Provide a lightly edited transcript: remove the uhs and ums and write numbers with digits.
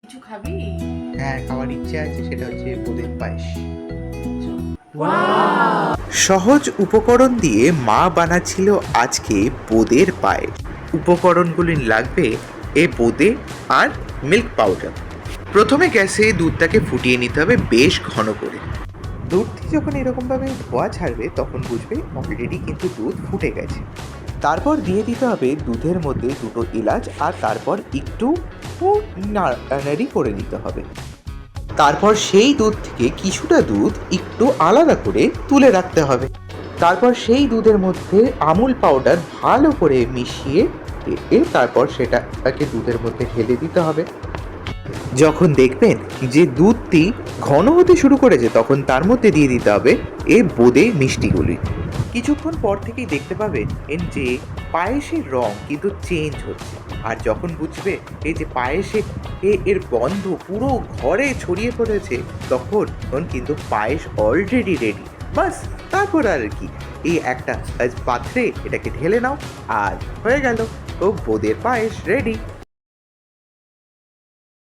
কিছু খাবি? হ্যাঁ, খাওয়ার ইচ্ছে আছে, সেটা হচ্ছে বোঁদের পায়েস। সহজ উপকরণ দিয়ে মা বানাচ্ছিল আজকে বোঁদের পায়েস। উপকরণগুলি লাগবে বোঁদে আর মিল্ক পাউডার। প্রথমে গ্যাসে দুধটাকে ফুটিয়ে নিতে হবে বেশ ঘন করে। দুধটি যখন এরকমভাবে ধোয়া ছাড়বে তখন বুঝবে অলরেডি কিন্তু দুধ ফুটে গেছে। তারপর দিয়ে দিতে হবে দুধের মধ্যে দুটো এলাচ, আর তারপর একটু নাড়ানাড়ি করে নিতে হবে। তারপর সেই দুধ থেকে কিছুটা দুধ একটু আলাদা করে তুলে রাখতে হবে। তারপর সেই দুধের মধ্যে আমুল পাউডার ভালো করে মিশিয়ে তারপর সেটাকে দুধের মধ্যে ঢেলে দিতে হবে। যখন দেখবেন যে দুধটি ঘন হতে শুরু করেছে তখন তার মধ্যে দিয়ে দিতে হবে বোঁদে মিষ্টিগুলি। কিছুক্ষণ পর থেকেই দেখতে পাবেন যে পায়েসের রং কিন্তু চেঞ্জ হচ্ছে। আর যখন বুঝবে এই যে পায়েসে এর গন্ধ পুরো ঘরে ছড়িয়ে পড়েছে তখন কিন্তু পায়েস অলরেডি রেডি। বাস তারপর আর কি, এই একটা পাত্রে এটাকে ঢেলে নাও আর হয়ে গেল বোঁদের পায়েস রেডি।